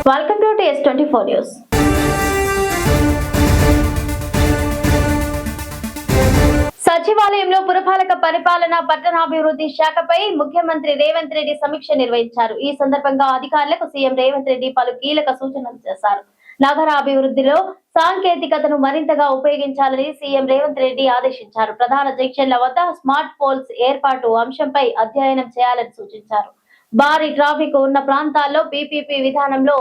Welcome to TS24 News. సచివాలయంలో పురపాలక పరిపాలన పట్టణాభివృద్ధి శాఖపై ముఖ్యమంత్రి రేవంత్ రెడ్డి సమీక్ష నిర్వహించారు. ఈ సందర్భంగా అధికారులకు సీఎం రేవంత్ రెడ్డి పలు కీలక సూచనలు చేశారు. నగరాభివృద్ధిలో సాంకేతికతను మరింతగా ఉపయోగించాలని సీఎం రేవంత్ రెడ్డి ఆదేశించారు. ప్రధాన జంక్షన్ల వద్ద స్మార్ట్ పోల్స్ ఏర్పాటు అంశంపై అధ్యయనం చేయాలని సూచించారు. భారీ ట్రాఫిక్ ఉన్న ప్రాంతాల్లో పీపీపీ విధానంలో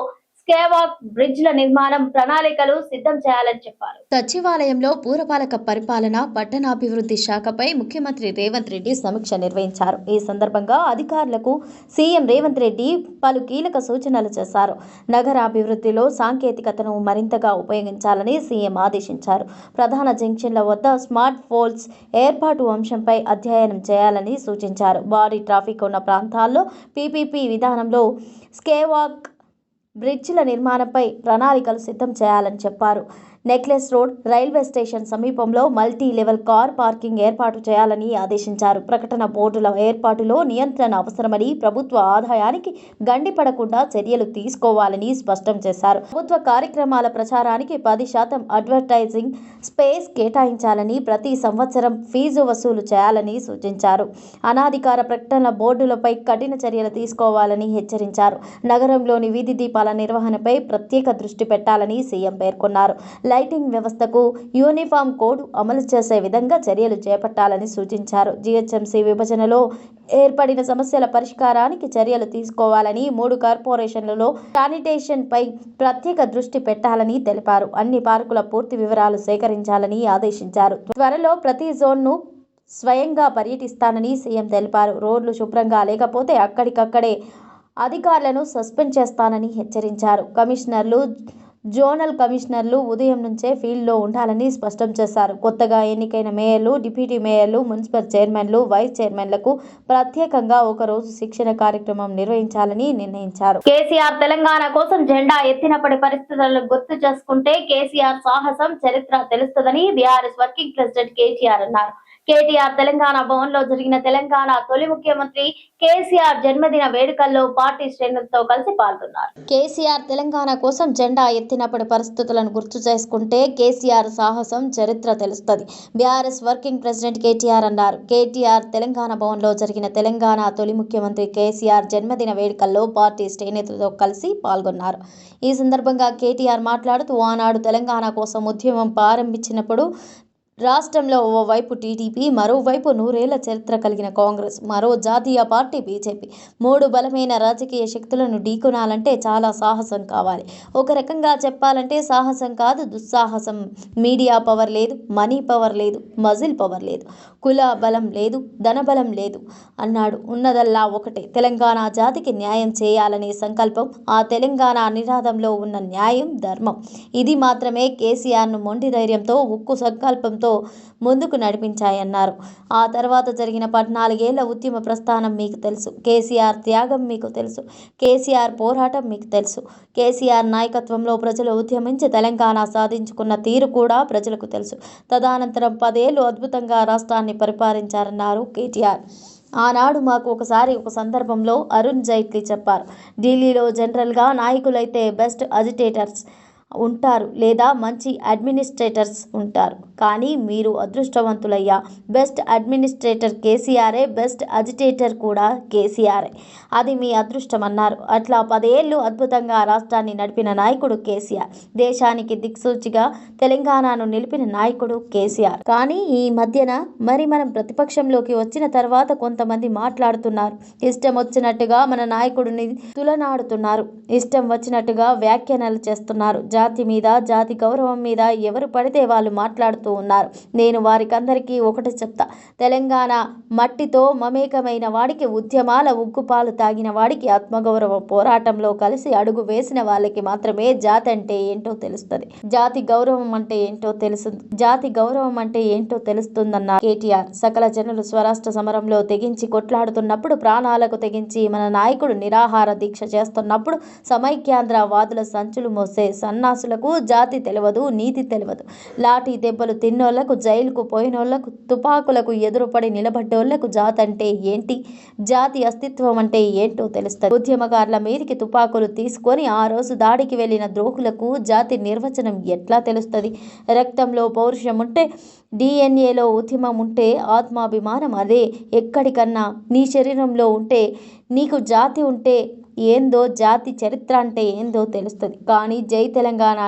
స్కేవాక్ బ్రిడ్జ్ల నిర్మాణం ప్రణాళికలు సిద్ధం చేయాలని చెప్పారు. సచివాలయంలో పురపాలక పరిపాలన పట్టణాభివృద్ధి శాఖపై ముఖ్యమంత్రి రేవంత్ రెడ్డి సమీక్ష నిర్వహించారు. ఈ సందర్భంగా అధికారులకు సీఎం రేవంత్ రెడ్డి పలు కీలక సూచనలు చేశారు. నగరాభివృద్ధిలో సాంకేతికతను మరింతగా ఉపయోగించాలని సీఎం ఆదేశించారు. ప్రధాన జంక్షన్ల వద్ద స్మార్ట్ పోల్స్ ఏర్పాటు అంశంపై అధ్యయనం చేయాలని సూచించారు. భారీ ట్రాఫిక్ ఉన్న ప్రాంతాల్లో పీపీపీ విధానంలో స్కేవాక్ బ్రిడ్జిల నిర్మాణంపై ప్రణాళికలు సిద్ధం చేయాలని చెప్పారు. నెక్లెస్ రోడ్ రైల్వే స్టేషన్ సమీపంలో మల్టీ లెవెల్ కార్ పార్కింగ్ ఏర్పాటు చేయాలని ఆదేశించారు. ప్రకటన బోర్డుల ఏర్పాటులో నియంత్రణ అవసరమని, ప్రభుత్వ ఆదాయానికి గండిపడకుండా చర్యలు తీసుకోవాలని స్పష్టం చేశారు. ప్రభుత్వ కార్యక్రమాల ప్రచారానికి 10% అడ్వర్టైజింగ్ స్పేస్ కేటాయించాలని, ప్రతి సంవత్సరం ఫీజు వసూలు చేయాలని సూచించారు. అనాధికార ప్రకటనల బోర్డులపై కఠిన చర్యలు తీసుకోవాలని హెచ్చరించారు. నగరంలోని వీధి దీపాల నిర్వహణపై ప్రత్యేక దృష్టి పెట్టాలని సీఎం పేర్కొన్నారు. లైటింగ్ వ్యవస్థకు యూనిఫామ్ కోడ్ అమలు చేసే విధంగా చర్యలు చేపట్టాలని సూచించారు. జీహెచ్ఎంసీ విభజనలో ఏర్పడిన సమస్యల పరిష్కారానికి చర్యలు తీసుకోవాలని, 3 కార్పొరేషన్లలో శానిటేషన్ పై ప్రత్యేక దృష్టి పెట్టాలని తెలిపారు. అన్ని పార్కుల పూర్తి వివరాలు సేకరించాలని ఆదేశించారు. త్వరలో ప్రతి జోన్ను స్వయంగా పర్యటిస్తానని సీఎం తెలిపారు. రోడ్లు శుభ్రంగా లేకపోతే అక్కడికక్కడే అధికారులను సస్పెండ్ చేస్తానని హెచ్చరించారు. కమిషనర్లు, జోనల్ కమిషనర్లు ఉదయం నుంచే ఫీల్డ్లో ఉండాలని స్పష్టం చేశారు. కొత్తగా ఎన్నికైన మేయర్లు, డిప్యూటీ మేయర్లు, మున్సిపల్ చైర్మన్లు, వైస్ చైర్మన్లకు ప్రత్యేకంగా ఒకరోజు శిక్షణ కార్యక్రమం నిర్వహించాలని నిర్ణయించారు. కేసీఆర్ తెలంగాణ కోసం జెండా ఎత్తినప్పటి పరిస్థితులను గుర్తు చేసుకుంటే కేసీఆర్ సాహసం చరిత్ర తెలుస్తుందని బీఆర్ఎస్ వర్కింగ్ ప్రెసిడెంట్ కేటీఆర్ అన్నారు. కేటీఆర్ తెలంగాణ భవన్ లో జరిగిన తెలంగాణ తొలి ముఖ్యమంత్రి కేసీఆర్ జన్మదిన వేడుకల్లో పార్టీ శ్రేణులతో కలిసి పాల్గొన్నారు. కేసీఆర్ తెలంగాణ కోసం జెండా ఎత్తినప్పటి పరిస్థితులను గుర్తు చేసుకుంటే కేసీఆర్ సాహసం చరిత్ర తెలుస్తుంది. బీఆర్ఎస్ వర్కింగ్ ప్రెసిడెంట్ కేటీఆర్ అన్నారు. కేటీఆర్ తెలంగాణ భవన్ లో జరిగిన తెలంగాణ తొలి ముఖ్యమంత్రి కేసీఆర్ జన్మదిన వేడుకల్లో పార్టీ శ్రేణులతో కలిసి పాల్గొన్నారు. ఈ సందర్భంగా కేటీఆర్ మాట్లాడుతూ, ఆనాడు తెలంగాణ కోసం ఉద్యమం ప్రారంభించినప్పుడు రాష్ట్రంలో ఓవైపు టీడీపీ, మరోవైపు 100 ఏళ్ల చరిత్ర కలిగిన కాంగ్రెస్, మరో జాతీయ పార్టీ బీజేపీ, 3 బలమైన రాజకీయ శక్తులను ఢీకొనాలంటే చాలా సాహసం కావాలి. ఒక రకంగా చెప్పాలంటే సాహసం కాదు, దుస్సాహసం. మీడియా పవర్ లేదు, మనీ పవర్ లేదు, మజిల్ పవర్ లేదు, కుల బలం లేదు, ధనబలం లేదు అన్నాడు. ఉన్నదల్లా ఒకటే, తెలంగాణ జాతికి న్యాయం చేయాలనే సంకల్పం. ఆ తెలంగాణ నినాదంలో ఉన్న న్యాయం, ధర్మం, ఇది మాత్రమే కేసీఆర్ను మొండి ధైర్యంతో, ఉక్కు సంకల్పంతో ముందుకు నడిపించాయన్నారు. ఆ తర్వాత జరిగిన 14 ఏళ్ల ఉద్యమ ప్రస్థానం మీకు తెలుసు. కేసీఆర్ త్యాగం మీకు తెలుసు. కేసీఆర్ పోరాటం మీకు తెలుసు. కేసీఆర్ నాయకత్వంలో ప్రజలు ఉద్యమించి తెలంగాణ సాధించుకున్న తీరు కూడా ప్రజలకు తెలుసు. తదనంతరం 10 ఏళ్లు అద్భుతంగా రాష్ట్రాన్ని పరిపాలించారన్నారు కేటీఆర్. ఆనాడు మాకు ఒక సందర్భంలో అరుణ్ జైట్లీ చెప్పారు, ఢిల్లీలో జనరల్గా నాయకులైతే బెస్ట్ అజిటేటర్స్ ఉంటారు లేదా మంచి అడ్మినిస్ట్రేటర్స్ ఉంటారు, కానీ మీరు అదృష్టవంతులయ్యా. బెస్ట్ అడ్మినిస్ట్రేటర్ కేసీఆరే, బెస్ట్ అజిటేటర్ కూడా కేసీఆరే. అది మీ అదృష్టం అన్నారు. అట్లా 10 ఏళ్లు అద్భుతంగా రాష్ట్రాన్ని నడిపిన నాయకుడు కేసీఆర్. దేశానికి దిక్సూచిగా తెలంగాణను నిలిపిన నాయకుడు కేసీఆర్. కానీ ఈ మధ్యన మనం ప్రతిపక్షంలోకి వచ్చిన తర్వాత కొంతమంది మాట్లాడుతున్నారు. ఇష్టం వచ్చినట్టుగా మన నాయకుడిని తులనాడుతున్నారు. ఇష్టం వచ్చినట్టుగా వ్యాఖ్యానాలు చేస్తున్నారు. జాతి మీద, జాతి గౌరవం మీద ఎవరు పడితే వాళ్ళు మాట్లాడుతూ ఉన్నారు. నేను వారికందరికీ ఒకటి చెప్తా, తెలంగాణ మట్టితో మమేకమైన వాడికి, ఉద్యమాల ఉగ్గుపాలు తాగిన వాడికి, ఆత్మగౌరవ పోరాటంలో కలిసి అడుగు వేసిన వాళ్ళకి మాత్రమే జాతి అంటే ఏంటో తెలుస్తుంది. జాతి గౌరవం అంటే ఏంటో తెలుస్తుందన్న కేటీఆర్. సకల జనులు స్వరాష్ట్ర సమరంలో తెగించి కొట్లాడుతున్నప్పుడు, ప్రాణాలకు తెగించి మన నాయకుడు నిరాహార దీక్ష చేస్తున్నప్పుడు, సమైక్యాంధ్ర వాదుల సంచులు మోసే సన్న సన్నాసులకు జాతి తెలియదు, నీతి తెలియదు. లాఠీ దెబ్బలు తిన్నోళ్లకు, జైలుకు పోయినోళ్లకు, తుపాకులకు ఎదురుపడి నిలబడ్డోళ్లకు జాతి అంటే ఏంటి, జాతి అస్తిత్వం అంటే ఏంటో తెలుస్తుంది. ఉద్యమకారుల మీదికి తుపాకులు తీసుకొని ఆ రోజు దాడికి వెళ్లిన ద్రోహులకు జాతి నిర్వచనం ఎట్లా తెలుస్తుంది? రక్తంలో పౌరుషం ఉంటే, డిఎన్ఏలో ఉద్యమం ఉంటే, ఆత్మాభిమానం అదే ఎక్కడికన్నా నీ శరీరంలో ఉంటే, నీకు జాతి ఉంటే ఏందో, జాతి చరిత్ర అంటే ఏందో తెలుస్తుంది. కానీ జై తెలంగాణ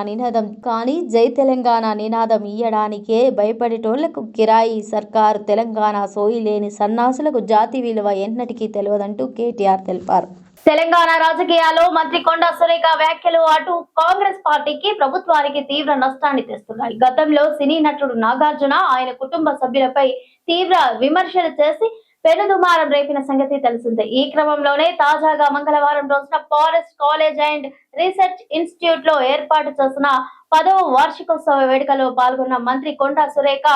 నినాదం ఇయ్యడానికే భయపడేటోళ్లకు, కిరాయి సర్కారు తెలంగాణ సోయి లేని సన్నాసులకు జాతి విలువ ఎన్నటికీ తెలియదంటూ కేటీఆర్ తెలిపారు. తెలంగాణ రాజకీయాల్లో మంత్రి కొండా సురేఖ వ్యాఖ్యలు అటు కాంగ్రెస్ పార్టీకి, ప్రభుత్వానికి తీవ్ర నష్టాన్ని తెస్తున్నాయి. గతంలో సినీ నటుడు నాగార్జున ఆయన కుటుంబ సభ్యులపై తీవ్ర విమర్శలు చేసి పెనుదుమారం రేపిన సంగతి తెలిసిందే. ఈ క్రమంలోనే తాజాగా మంగళవారం రోజున forest college and research institute లో ఏర్పాటు చేసిన 10వ వార్షికోత్సవ వేడుకలో పాల్గొన్న మంత్రి కొండా సురేఖ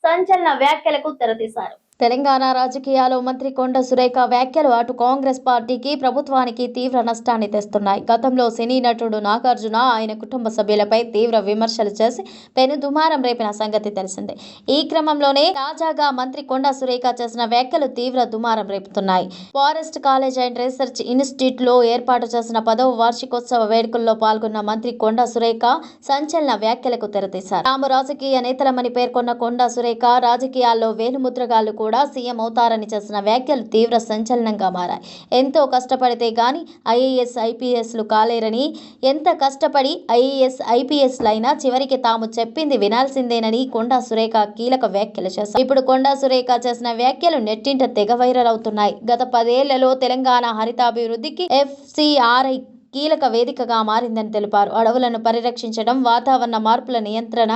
సంచలన వ్యాఖ్యలకు తెరతీశారు. తెలంగాణ రాజకీయాల్లో మంత్రి కొండా సురేఖ వ్యాఖ్యలు అటు కాంగ్రెస్ పార్టీకి, ప్రభుత్వానికి తీవ్ర నష్టాన్ని తెస్తున్నాయి. గతంలో సినీ నటుడు నాగార్జున ఆయన కుటుంబ సభ్యులపై తీవ్ర విమర్శలు చేసి పెనుదుమారం రేపిన సంగతి తెలిసిందే. ఈ క్రమంలోనే తాజాగా మంత్రి కొండా సురేఖ చేసిన వ్యాఖ్యలు తీవ్ర దుమారం రేపుతున్నాయి. Forest college and research institute లో ఏర్పాటు చేసిన 10వ వార్షికోత్సవ వేడుకల్లో పాల్గొన్న మంత్రి కొండా సురేఖ సంచలన వ్యాఖ్యలకు తెరతీశారు. తాము రాజకీయ నేతలమని పేర్కొన్న కొండా సురేఖ రాజకీయాల్లో వేలుముద్రగాళ్లు కూడా సీఎం అవుతారని చేసిన వ్యాఖ్యలు తీవ్ర సంచలనంగా మారాయి. ఎంతో కష్టపడితే గాని ఐఏఎస్ ఐపీఎస్లు కాలేరని, ఎంత కష్టపడి ఐఏఎస్ ఐపీఎస్లైనా చివరికి తాము చెప్పింది వినాల్సిందేనని కొండా సురేఖ కీలక వ్యాఖ్యలు చేశారు. ఇప్పుడు కొండా సురేఖ చేసిన వ్యాఖ్యలు నెట్టింట తెగ వైరల్ అవుతున్నాయి. గత 10 ఏళ్లలో తెలంగాణ హరితాభివృద్ధికి ఎఫ్సీఆర్ఐ కీలక వేదికగా మారిందని తెలిపారు. అడవులను పరిరక్షించడం, వాతావరణ మార్పుల నియంత్రణ,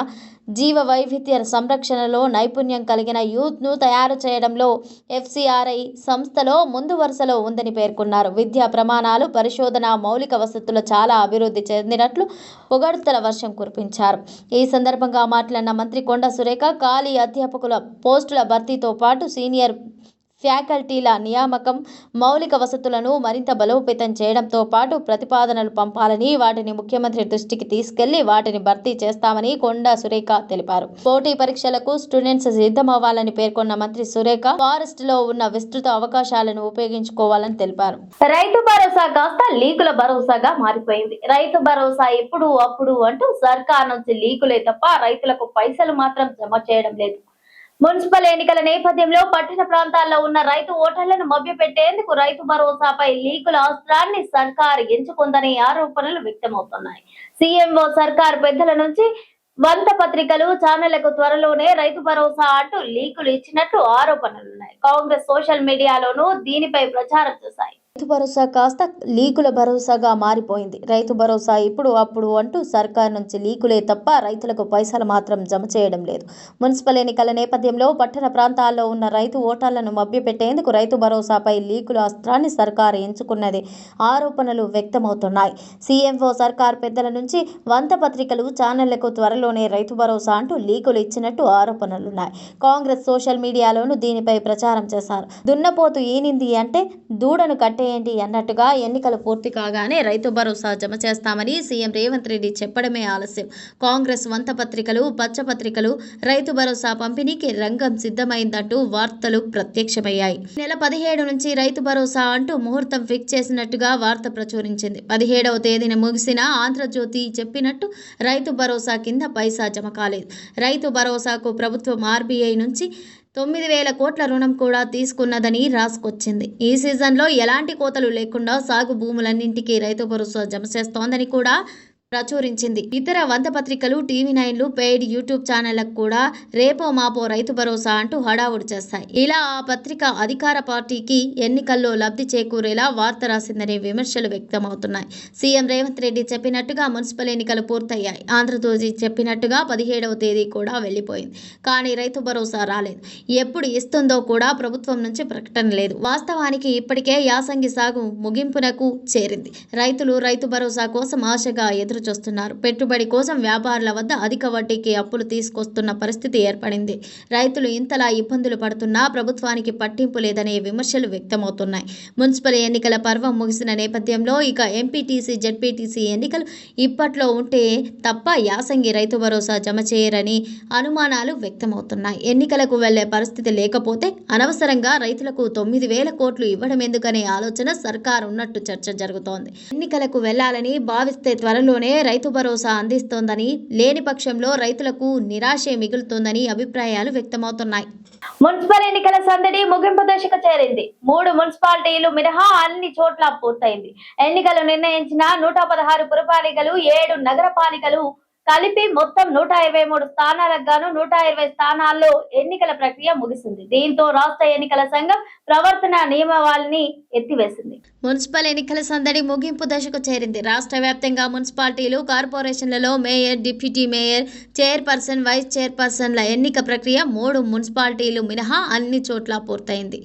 జీవ వైవిధ్య సంరక్షణలో నైపుణ్యం కలిగిన యూత్ను తయారు చేయడంలో ఎఫ్సీఆర్ఐ సంస్థలో ముందు వరుసలో ఉందని పేర్కొన్నారు. విద్యా ప్రమాణాలు, పరిశోధన, మౌలిక వసతులు చాలా అభివృద్ధి చెందినట్లు పొగడ్తల వర్షం కురిపించారు. ఈ సందర్భంగా మాట్లాడిన మంత్రి కొండా సురేఖ ఖాళీ అధ్యాపకుల పోస్టుల భర్తీతో పాటు సీనియర్ ఫ్యాకల్టీల నియామకం, మౌలిక వసతులను మరింత బలోపేతం చేయడంతో పాటు ప్రతిపాదనలు పంపాలని, వాటిని ముఖ్యమంత్రి దృష్టికి తీసుకెళ్లి వాటిని భర్తీ చేస్తామని కొండా సురేఖ తెలిపారు. పోటీ పరీక్షలకు స్టూడెంట్స్ సిద్ధమవ్వాలని పేర్కొన్న మంత్రి సురేఖ ఫారెస్ట్ లో ఉన్న విస్తృత అవకాశాలను ఉపయోగించుకోవాలని తెలిపారు. రైతు భరోసా కాస్త లీకుల భరోసాగా మారిపోయింది. రైతు భరోసా ఎప్పుడు అప్పుడు అంటూ సర్కార్ నుంచి లీకులే తప్ప రైతులకు పైసలు మాత్రం జమ చేయడం లేదు. మున్సిపల్ ఎన్నికల నేపథ్యంలో పట్టణ ప్రాంతాల్లో ఉన్న రైతు ఓటర్లను మభ్యపెట్టేందుకు రైతు భరోసాపై లీకుల అస్త్రాన్ని సర్కారు ఎంచుకుందనే ఆరోపణలు వ్యక్తమవుతున్నాయి. సీఎంఓ సర్కారు పెద్దల నుంచి వంత పత్రికలు, ఛానళ్లకు త్వరలోనే రైతు భరోసా అంటూ లీకులు ఇచ్చినట్లు ఆరోపణలున్నాయి. కాంగ్రెస్ సోషల్ మీడియాలోనూ దీనిపై ప్రచారం చేశాయి. రైతు భరోసా కాస్త లీకుల భరోసాగా మారిపోయింది. రైతు భరోసా ఇప్పుడు అప్పుడు అంటూ సర్కార్ నుంచి లీకులే తప్ప రైతులకు పైసలు మాత్రం జమ చేయడం లేదు. మున్సిపల్ ఎన్నికల నేపథ్యంలో పట్టణ ప్రాంతాల్లో ఉన్న రైతు ఓటర్లను మభ్యపెట్టేందుకు రైతు భరోసాపై లీకుల అస్త్రాన్ని సర్కారు ఎంచుకున్నదే ఆరోపణలు వ్యక్తమవుతున్నాయి. సీఎంఓ సర్కార్ పెద్దల నుంచి వంత పత్రికలు, ఛానళ్లకు త్వరలోనే రైతు భరోసా అంటూ లీకులు ఇచ్చినట్టు ఆరోపణలున్నాయి. కాంగ్రెస్ సోషల్ మీడియాలోనూ దీనిపై ప్రచారం చేశారు. దున్నపోతు ఈనింది అంటే దూడను కట్టేయండి అన్నట్టుగా ఎన్నికలు పూర్తి కాగానే రైతు భరోసా జమ చేస్తామని సీఎం రేవంత్ రెడ్డి చెప్పడమే ఆలస్యం. కాంగ్రెస్ వంత పత్రికలు, పచ్చపత్రికలు రైతు భరోసా పంపిణీకి రంగం సిద్ధమైందంటూ వార్తలు ప్రత్యక్షమయ్యాయి. నెల 17 నుంచి రైతు భరోసా అంటూ ముహూర్తం ఫిక్స్ చేసినట్టుగా వార్త ప్రచురించింది. 17వ తేదీన ముగిసిన ఆంధ్రజ్యోతి చెప్పినట్టు రైతు భరోసా కింద పైసా జమ కాలేదు. రైతు భరోసాకు ప్రభుత్వం ఆర్బీఐ నుంచి 9,000 కోట్ల రుణం కూడా తీసుకున్నదని రాసుకొచ్చింది. ఈ సీజన్లో ఎలాంటి కోతలు లేకుండా సాగు భూములన్నింటికీ రైతు భరోసా జమ చేస్తోందని కూడా ప్రచురించింది. ఇతర వంద పత్రికలు, టీవీ9లు, పెయిడ్ యూట్యూబ్ ఛానళ్లకు కూడా రేపో మాపో రైతు భరోసా అంటూ హడావుడి చేస్తాయి. ఇలా ఆ పత్రిక అధికార పార్టీకి ఎన్నికల్లో లబ్ధి చేకూరేలా వార్త రాసిందనే విమర్శలు వ్యక్తమవుతున్నాయి. సీఎం రేవంత్ రెడ్డి చెప్పినట్టుగా మున్సిపల్ ఎన్నికలు పూర్తయ్యాయి. ఆంధ్రజ్యోతి చెప్పినట్టుగా 17వ తేదీ కూడా వెళ్లిపోయింది. కానీ రైతు భరోసా రాలేదు. ఎప్పుడు ఇస్తుందో కూడా ప్రభుత్వం నుంచి ప్రకటన లేదు. వాస్తవానికి ఇప్పటికే యాసంగి సాగు ముగింపునకు చేరింది. రైతులు రైతు భరోసా కోసం ఆశగా ఎదురు ఎదురుచూస్తున్నారు. పెట్టుబడి కోసం వ్యాపారుల వద్ద అధిక వడ్డీకి అప్పులు తీసుకొస్తున్న పరిస్థితి ఏర్పడింది. రైతులు ఇంతలా ఇబ్బందులు పడుతున్నా ప్రభుత్వానికి పట్టింపు లేదనే విమర్శలు వ్యక్తమవుతున్నాయి. మున్సిపల్ ఎన్నికల పర్వం ముగిసిన నేపథ్యంలో ఇక ఎంపీటీసీ, జెడ్పీటీసీ ఎన్నికలు ఇప్పట్లో ఉంటే తప్ప యాసంగి రైతు భరోసా జమ చేయరని అనుమానాలు వ్యక్తమవుతున్నాయి. ఎన్నికలకు వెళ్లే పరిస్థితి లేకపోతే అనవసరంగా రైతులకు 9,000 కోట్లు ఇవ్వడం ఎందుకనే ఆలోచన సర్కార్ ఉన్నట్టు చర్చ జరుగుతోంది. ఎన్నికలకు వెళ్లాలని భావిస్తే త్వరలోనే రైతు భరోసా అందిస్తోందని, లేని పక్షంలో రైతులకు నిరాశే మిగులుతోందని అభిప్రాయాలు వ్యక్తమవుతున్నాయి. మున్సిపల్ ఎన్నికల సందడి ముగింపు దశకు చేరింది. 3 మున్సిపాలిటీలు మినహా అన్ని చోట్ల పూర్తయింది. ఎన్నికలు నిర్ణయించిన 116 పురపాలికలు, 7 నగరపాలికలు కలిపి మొత్తం 123 స్థానాలకు గాను 120 స్థానాల్లో ఎన్నికల ప్రక్రియ ముగిసింది. దీంతో రాష్ట్ర ఎన్నికల సంఘం ప్రవర్తన నియమావళిని ఎత్తివేసింది. మున్సిపల్ ఎన్నికల సందడి ముగింపు దశకు చేరింది. రాష్ట్ర వ్యాప్తంగా మున్సిపాలిటీలు, కార్పొరేషన్లలో mayor, deputy mayor, chairperson, vice చైర్పర్సన్ల ఎన్నిక ప్రక్రియ 3 మున్సిపాలిటీలు మినహా అన్ని చోట్ల పూర్తయింది.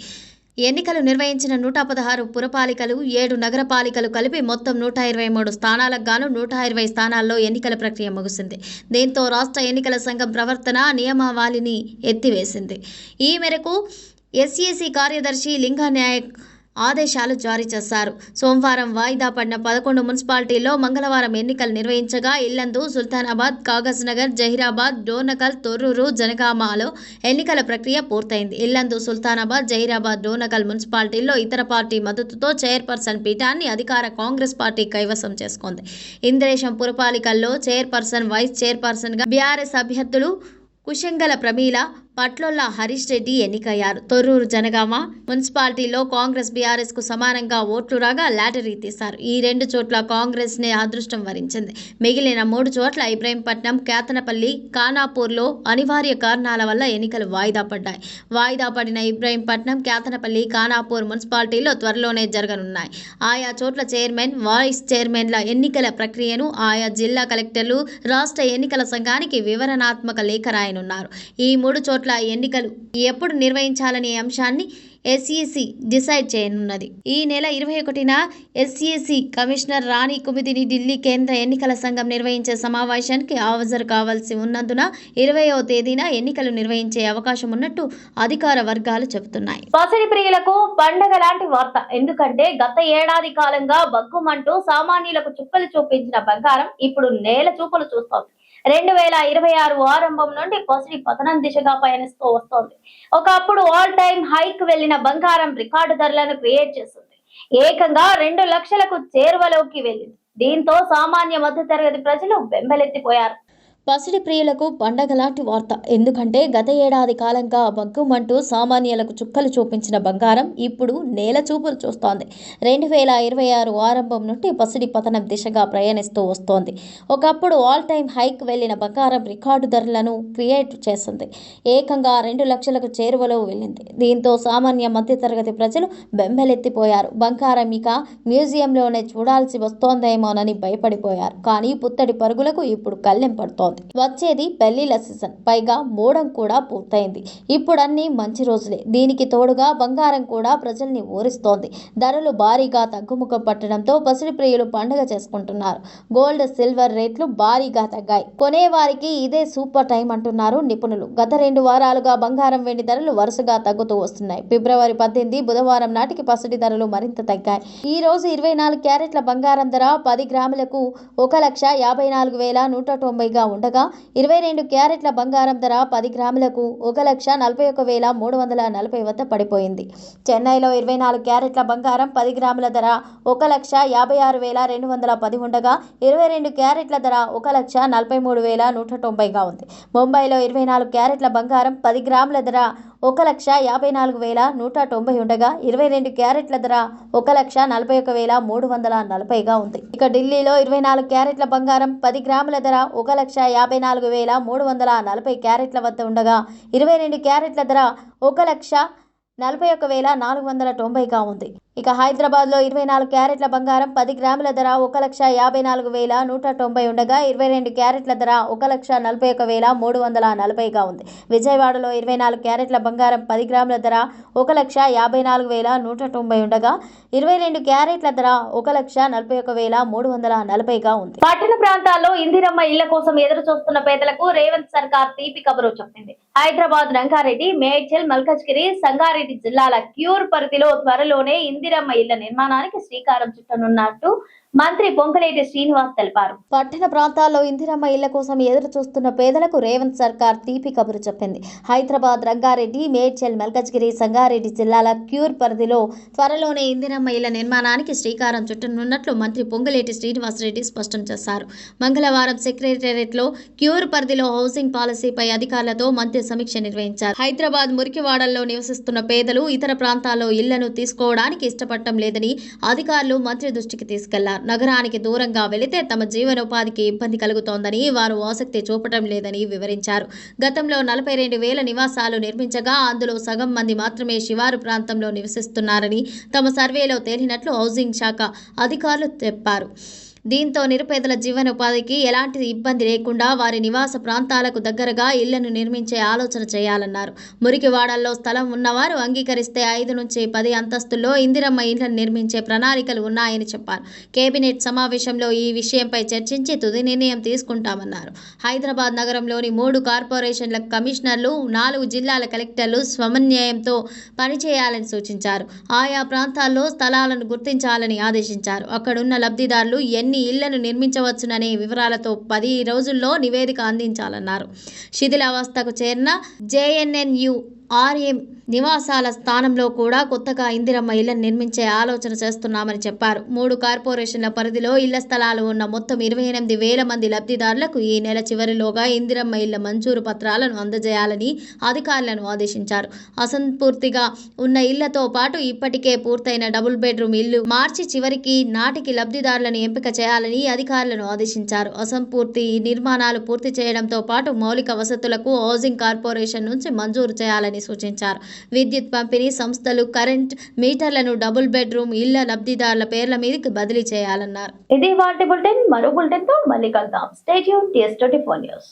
ఎన్నికలు నిర్వహించిన 116 పురపాలికలు, 7 నగరపాలికలు కలిపి మొత్తం 123 స్థానాలకు గాను 120 స్థానాల్లో ఎన్నికల ప్రక్రియ ముగిసింది. దీంతో రాష్ట్ర ఎన్నికల సంఘం ప్రవర్తన నియమావళిని ఎత్తివేసింది. ఈ మేరకు ఎస్ఈసీ కార్యదర్శి లింగనాయక్ ఆదేశాలు జారీ చేశారు. సోమవారం వాయిదా పడిన 11 మున్సిపాలిటీల్లో మంగళవారం ఎన్నికలు నిర్వహించగా ఇల్లందు, సుల్తానాబాద్, కాగజ్ నగర్, జహీరాబాద్, డోర్నకల్, తొర్రూరు, జనగామలో ఎన్నికల ప్రక్రియ పూర్తయింది. ఇల్లందు, సుల్తానాబాద్, జహీరాబాద్, డోర్నకల్ మున్సిపాలిటీల్లో ఇతర పార్టీ మద్దతుతో చైర్పర్సన్ పీఠాన్ని అధికార కాంగ్రెస్ పార్టీ కైవసం చేసుకుంది. ఇంద్రేశం పురపాలికల్లో చైర్పర్సన్, వైస్ చైర్పర్సన్గా బీఆర్ఎస్ అభ్యర్థులు కుశంగల ప్రమీల, పట్లొల్ల హరీష్ రెడ్డి ఎన్నికయ్యారు. తొర్రూరు, జనగామ మున్సిపాలిటీలో కాంగ్రెస్ బీఆర్ఎస్ కు సమానంగా ఓట్లు రాగా లాటరీ తీశారు. ఈ 2 చోట్ల కాంగ్రెస్ నే అదృష్టం వరించింది. మిగిలిన 3 చోట్ల ఇబ్రహీంపట్నం, కేతనపల్లి, ఖానాపూర్లో అనివార్య కారణాల వల్ల ఎన్నికలు వాయిదా పడ్డాయి. వాయిదా పడిన ఇబ్రహీంపట్నం, కేతనపల్లి, ఖానాపూర్ మున్సిపాలిటీలో త్వరలోనే జరగనున్నాయి. ఆయా చోట్ల చైర్మన్, వైస్ చైర్మన్ల ఎన్నికల ప్రక్రియను ఆయా జిల్లా కలెక్టర్లు రాష్ట్ర ఎన్నికల సంఘానికి వివరణాత్మక లేఖ రాయనున్నారు. ఈ 3 చోట్ల ఎన్నికలు ఎప్పుడు నిర్వహించాలనే అంశాన్ని ఎస్ఈసీ డిసైడ్ చేయనున్నది. ఈ నెల 21న ఎస్ఈసీ కమిషనర్ రాణి కుమిదిని ఢిల్లీ కేంద్ర ఎన్నికల సంఘం నిర్వహించే సమావేశానికి హాజరు కావాల్సి ఉన్నందున 20వ తేదీన ఎన్నికలు నిర్వహించే అవకాశం ఉన్నట్టు అధికార వర్గాలు చెబుతున్నాయి. పసిడి ప్రియులకు పండగ లాంటి వార్త. ఎందుకంటే గత ఏడాది కాలంగా బగ్గుమంటూ సామాన్యులకు చుక్కలు చూపించిన బంగారం ఇప్పుడు నేల చూపులు చూస్తోంది. 2026 ఆరంభం నుండి పసిడి పతనం దిశగా పయనిస్తూ వస్తోంది. ఒకప్పుడు ఆల్ టైమ్ హైక్ వెళ్లిన బంగారం రికార్డు ధరలను క్రియేట్ చేస్తుంది. ఏకంగా 2 లక్షలకు చేరువలోకి వెళ్ళింది. దీంతో సామాన్య మధ్యతరగతి ప్రజలు బెంబెలెత్తిపోయారు. పసిడి ప్రియులకు పండగలాంటి వార్త. ఎందుకంటే గత ఏడాది కాలంగా బగ్గుమంటూ సామాన్యులకు చుక్కలు చూపించిన బంగారం ఇప్పుడు నేల చూపులు చూస్తోంది. 2026 ఆరంభం నుండి పసిడి పతనం దిశగా ప్రయాణిస్తూ వస్తోంది. ఒకప్పుడు ఆల్ టైమ్ హైక్ వెళ్లిన బంగారం రికార్డు ధరలను క్రియేట్ చేసింది. ఏకంగా 2 లక్షలకు చేరువలో వెళ్ళింది. దీంతో సామాన్య మధ్యతరగతి ప్రజలు బెంబెలెత్తిపోయారు. బంగారం ఇక మ్యూజియంలోనే చూడాల్సి వస్తోందేమోనని భయపడిపోయారు. కానీ పుత్తడి పరుగులకు ఇప్పుడు కళ్ళెం పడుతోంది. వచ్చేది పెళ్లిళ్ల సీజన్, పైగా మోడం కూడా పూర్తయింది. ఇప్పుడన్నీ మంచి రోజులే. దీనికి తోడుగా బంగారం కూడా ప్రజల్ని ఊరిస్తోంది. ధరలు భారీగా తగ్గుముఖం పట్టడంతో పసిడి ప్రియులు పండుగ చేసుకుంటున్నారు. గోల్డ్, సిల్వర్ రేట్లు భారీగా తగ్గాయి. కొనేవారికి ఇదే సూపర్ టైం అంటున్నారు నిపుణులు. గత 2 వారాలుగా బంగారం, వెండి ధరలు వరుసగా తగ్గుతూ వస్తున్నాయి. ఫిబ్రవరి 18 బుధవారం నాటికి పసిడి ధరలు మరింత తగ్గాయి. ఈ రోజు 24 క్యారెట్ల బంగారం ధర 10 గ్రాములకు 1,54,190గా ఉండగా 22 క్యారెట్ల బంగారం ధర 10 గ్రాములకు 1,41,340 వద్ద పడిపోయింది. చెన్నైలో 24 క్యారెట్ల బంగారం 10 గ్రాముల ధర 1,56,210 ఉండగా 22 క్యారెట్ల ధర 1,43,190గా ఉంది. ముంబైలో 24 క్యారెట్ల బంగారం 10 గ్రాముల ధర 1,54,190 ఉండగా 22 క్యారెట్ల ధర 1,41,340గా ఉంది. ఇక ఢిల్లీలో 24 క్యారెట్ల బంగారం 10 గ్రాముల ధర 1,54,340 క్యారెట్ల వద్ద ఉండగా 22 క్యారెట్ల ధర 1,41,490గా ఉంది. ఇక హైదరాబాద్లో 24 క్యారెట్ల బంగారం 10 గ్రాముల ధర 1,54,190 ఉండగా 22 క్యారెట్ల ధర 1,41,340గా ఉంది. విజయవాడలో 24 క్యారెట్ల బంగారం 10 గ్రాముల ధర 1,54,190 ఉండగా 22 క్యారెట్ల ధర 1,41,340గా ఉంది. పట్టణ ప్రాంతాల్లో ఇందిరమ్మ ఇళ్ల కోసం ఎదురు చూస్తున్న పేదలకు రేవంత్ సర్కార్ తీపి కబురు చెప్పింది. హైదరాబాద్, రంగారెడ్డి, మేడ్చల్, మల్కజ్గిరి, సంగారెడ్డి జిల్లాల క్యూర్ పరిధిలో త్వరలోనే ఇందిరమ్మ ఇళ్ల నిర్మాణానికి శ్రీకారం చుట్టనున్నట్టు మంత్రి పొంగులేటి శ్రీనివాస్ తెలిపారు. పట్టణ ప్రాంతాల్లో ఇందిరమ్మ ఇళ్ల కోసం ఎదురు చూస్తున్న పేదలకు రేవంత్ సర్కార్ తీపి కబురు చెప్పింది. హైదరాబాద్, రంగారెడ్డి, మేడ్చల్, మల్కజ్గిరి, సంగారెడ్డి జిల్లాల క్యూర్ పరిధిలో త్వరలోనే ఇందిరమ్మ ఇళ్ల నిర్మాణానికి శ్రీకారం చుట్టనున్నట్లు మంత్రి పొంగులేటి శ్రీనివాస్ రెడ్డి స్పష్టం చేశారు. మంగళవారం సెక్రటేరియట్లో క్యూర్ పరిధిలో హౌసింగ్ పాలసీపై అధికారులతో మంత్రి సమీక్ష నిర్వహించారు. హైదరాబాద్ మురికివాడల్లో నివసిస్తున్న పేదలు ఇతర ప్రాంతాల్లో ఇళ్లను తీసుకోవడానికి ఇష్టపడటం లేదని అధికారులు మంత్రి దృష్టికి తీసుకెళ్లారు. నగరానికి దూరంగా వెళితే తమ జీవనోపాధికి ఇబ్బంది కలుగుతోందని, వారు ఆసక్తి చూపటం లేదని వివరించారు. గతంలో 42,000 నివాసాలు నిర్మించగా అందులో సగం మంది మాత్రమే శివారు ప్రాంతంలో నివసిస్తున్నారని తమ సర్వేలో తేలినట్లు హౌసింగ్ శాఖ అధికారులు చెప్పారు. దీంతో నిరుపేదల జీవనోపాధికి ఎలాంటి ఇబ్బంది లేకుండా వారి నివాస ప్రాంతాలకు దగ్గరగా ఇళ్లను నిర్మించే ఆలోచన చేయాలన్నారు. మురికివాడల్లో స్థలం ఉన్నవారు అంగీకరిస్తే 5 నుంచి 10 అంతస్తుల్లో ఇందిరమ్మ ఇళ్లను నిర్మించే ప్రణాళికలు ఉన్నాయని చెప్పారు. కేబినెట్ సమావేశంలో ఈ విషయంపై చర్చించి తుది నిర్ణయం తీసుకుంటామన్నారు. హైదరాబాద్ నగరంలోని 3 కార్పొరేషన్ల కమిషనర్లు, 4 జిల్లాల కలెక్టర్లు సమన్వయంతో పనిచేయాలని సూచించారు. ఆయా ప్రాంతాల్లో స్థలాలను గుర్తించాలని ఆదేశించారు. అక్కడున్న లబ్ధిదారులు ఎన్ని ఇళ్లను నిర్మించవచ్చుననే వివరాలతో 10 రోజుల్లో నివేదిక అందించాలన్నారు. శిథిలావస్థకు చేరిన JNNURM నివాసాల స్థానంలో కూడా కొత్తగా ఇందిరమ్మ ఇళ్లను నిర్మించే ఆలోచన చేస్తున్నామని చెప్పారు. 3 కార్పొరేషన్ల పరిధిలో ఇళ్ల స్థలాలు ఉన్న మొత్తం 28,000 మంది లబ్ధిదారులకు ఈ నెల చివరిలోగా ఇందిరమ్మ ఇళ్ల మంజూరు పత్రాలను అందజేయాలని అధికారులను ఆదేశించారు. అసంపూర్తిగా ఉన్న ఇళ్లతో పాటు ఇప్పటికే పూర్తయిన డబుల్ బెడ్రూమ్ ఇల్లు మార్చి చివరికి నాటికి లబ్ధిదారులను ఎంపిక చేయాలని అధికారులను ఆదేశించారు. అసంపూర్తి నిర్మాణాలు పూర్తి చేయడంతో పాటు మౌలిక వసతులకు హౌసింగ్ కార్పొరేషన్ నుంచి మంజూరు చేయాలని సూచించారు. విద్యుత్ పంపిణీ సంస్థలు కరెంట్ మీటర్లను డబుల్ బెడ్రూమ్ ఇళ్ల లబ్ధిదారుల పేర్ల మీదకి బదిలీ చేయాలన్నారు. ఇది వాటి బులెటిన్. మరో బులెటిన్ తో మళ్ళీ కలుద్దాం. Stay tune TS24 news.